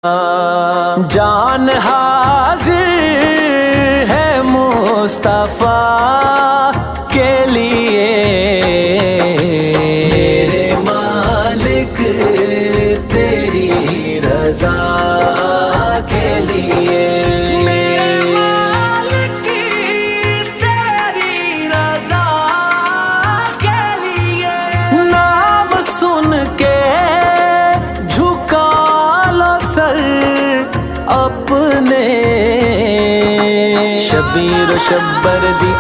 जान हाजिर है मुस्तफा के लिए, मेरे मालिक तेरी रजा के लिए, मेरे मालिक तेरी रजा के लिए। नाम सुन के झुका लो सर अपने, शबीर शब्बर दी